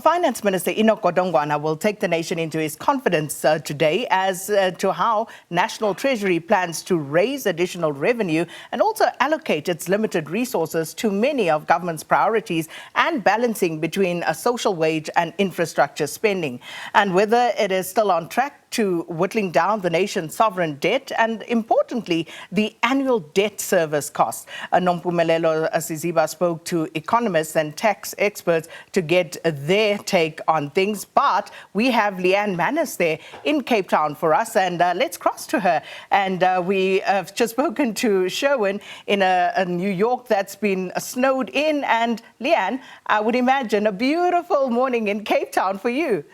Finance Minister Enoch Godongwana will take the nation into his confidence today as to how National Treasury plans to raise additional revenue and also allocate its limited resources to many of government's priorities and balancing between a social wage and infrastructure spending, and whether it is still on track to whittling down the nation's sovereign debt and, importantly, the annual debt service cost. Nompumelelo Siziba spoke to economists and tax experts to get their take on things. But we have Leanne there in Cape Town for us, and let's cross to her. And we have just spoken to Sherwin in a New York that's been snowed in. And Leanne, I would imagine a beautiful morning in Cape Town for you.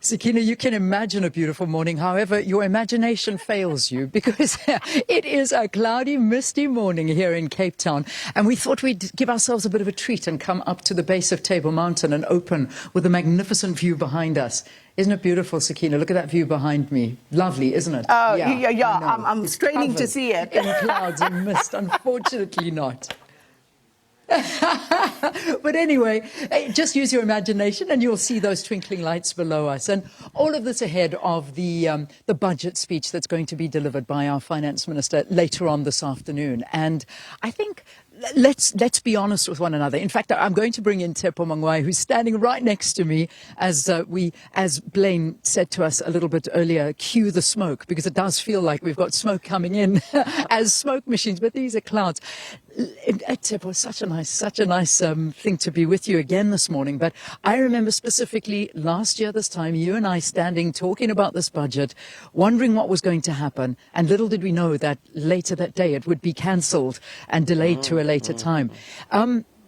Sakina, you can imagine a beautiful morning. However, your imagination fails you because it is a cloudy, misty morning here in Cape Town. And we thought we'd give ourselves a bit of a treat and come up to the base of Table Mountain and open with a magnificent view behind us. Isn't it beautiful, Sakina? Look at that view behind me. Lovely, isn't it? Oh, yeah. I'm straining to see it. In clouds and mist. Unfortunately not. But anyway, just use your imagination and you'll see those twinkling lights below us. And all of this ahead of the budget speech that's going to be delivered by our finance minister later on this afternoon. And I think let's be honest with one another. In fact, I'm going to bring in Tepo Mangwai, who's standing right next to me, as Blaine said to us a little bit earlier, cue the smoke, because it does feel like we've got smoke coming in as smoke machines, but these are clouds. Tepo, such a nice thing to be with you again this morning. But I remember specifically last year this time, you and I standing talking about this budget, wondering what was going to happen. And little did we know that later that day it would be cancelled and delayed to a later time.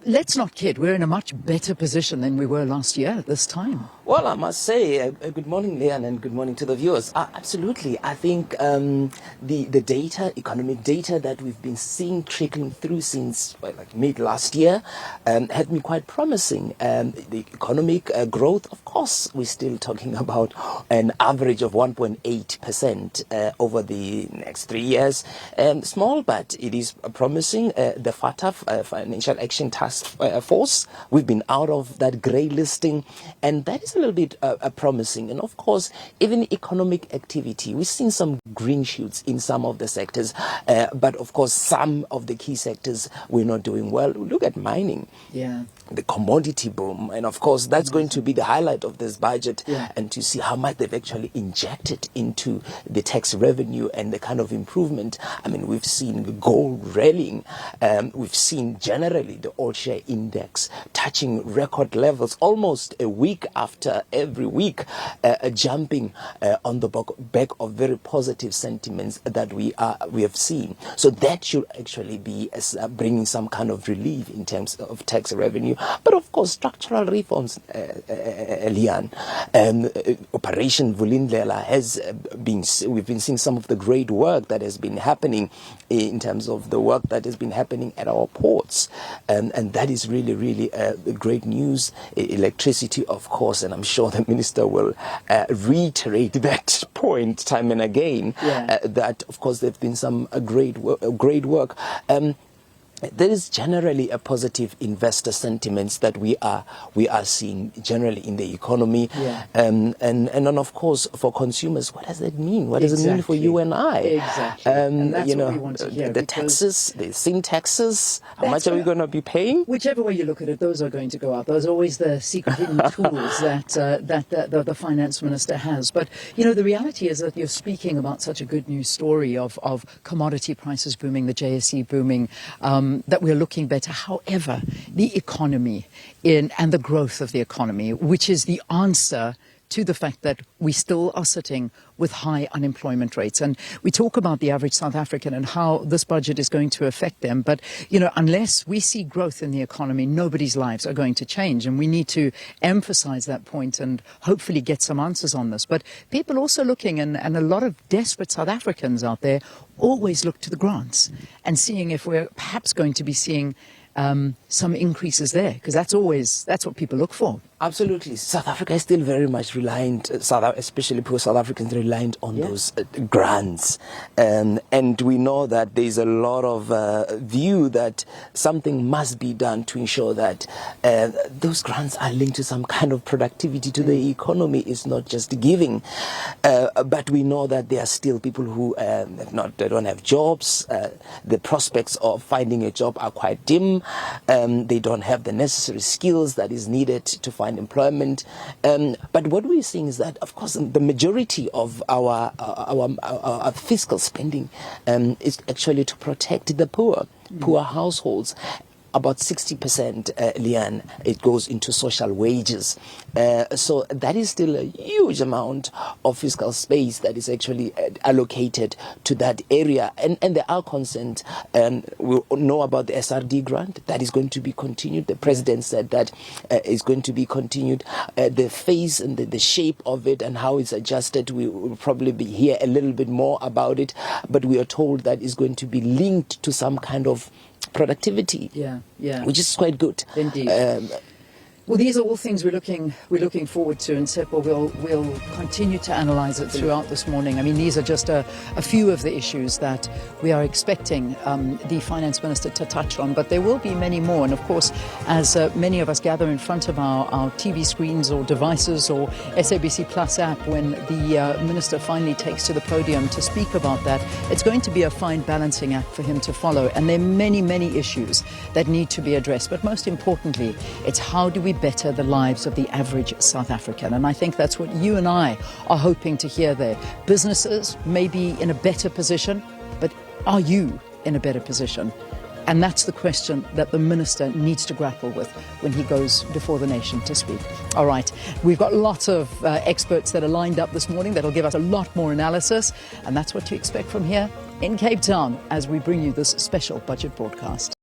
Let's not kid, we're in a much better position than we were last year at this time. Well, I must say, good morning, Leanne, and good morning to the viewers. Absolutely. I think the data, economic data that we've been seeing trickling through since like mid last year had been quite promising. The economic growth, of course, we're still talking about an average of 1.8% over the next 3 years. Small, but it is promising. The FATF, Financial Action Task Force, we've been out of that grey listing, and that is a little bit promising. And of course, even economic activity, we've seen some green shoots in some of the sectors, but of course some of the key sectors we're not doing well. Look at mining, the commodity boom, and of course that's going to be the highlight of this budget, and to see how much they've actually injected into the tax revenue and the kind of improvement. I mean, we've seen gold rallying, we've seen generally the all share index touching record levels almost a week after every week, jumping on the back of very positive sentiments that we have seen. So that should actually be bringing some kind of relief in terms of tax revenue. But of course, structural reforms, Leanne, Operation Vulindlela we've been seeing some of the great work that has been happening in terms of the work that has been happening at our ports, and that is really, really great news. Electricity, of course, and I'm sure the minister will reiterate that point time and again, that of course there've been some great work. There is generally a positive investor sentiments that we are seeing generally in the economy, and then of course for consumers, what does that mean? What does it mean for you and I? Exactly. And that's what we want to hear, the taxes, the sin taxes. How much are we going to be paying? Whichever way you look at it, those are going to go up. Those are always the secret hidden tools that the finance minister has. But you know, the reality is that you're speaking about such a good news story of commodity prices booming, the JSE booming. That we're looking better. However, the economy and the growth of the economy, which is the answer to the fact that we still are sitting with high unemployment rates. And we talk about the average South African and how this budget is going to affect them. But, you know, unless we see growth in the economy, nobody's lives are going to change. And we need to emphasize that point and hopefully get some answers on this. But people also looking, and a lot of desperate South Africans out there always look to the grants and seeing if we're perhaps going to be seeing some increases there, because that's what people look for. Absolutely. South Africa is still very much reliant, especially poor South Africans, reliant on those grants. And we know that there's a lot of view that something must be done to ensure that those grants are linked to some kind of productivity to the economy. It's not just giving. But we know that there are still people who they don't have jobs. The prospects of finding a job are quite dim. They don't have the necessary skills that is needed to find employment. But what we're seeing is that, of course, the majority of our fiscal spending is actually to protect the poor households. About 60%, Leanne, it goes into social wages. So that is still a huge amount of fiscal space that is actually allocated to that area. And there are concerns. We know about the SRD grant. That is going to be continued. The president said that is going to be continued. The phase and the shape of it and how it's adjusted, we will probably be hear a little bit more about it. But we are told that it's going to be linked to some kind of productivity, which is quite good. Indeed. Well, these are all things we're looking forward to, and Sepo, we'll continue to analyse it throughout this morning. I mean, these are just a few of the issues that we are expecting the Finance Minister to touch on, but there will be many more. And of course, as many of us gather in front of our TV screens or devices or SABC Plus app, when the Minister finally takes to the podium to speak about that, it's going to be a fine balancing act for him to follow. And there are many, many issues that need to be addressed. But most importantly, it's how do we better the lives of the average South African? And I think that's what you and I are hoping to hear there. Businesses may be in a better position, but are you in a better position? And that's the question that the Minister needs to grapple with when he goes before the nation to speak. All right, we've got lots of experts that are lined up this morning that'll give us a lot more analysis, and that's what to expect from here in Cape Town as we bring you this special budget broadcast.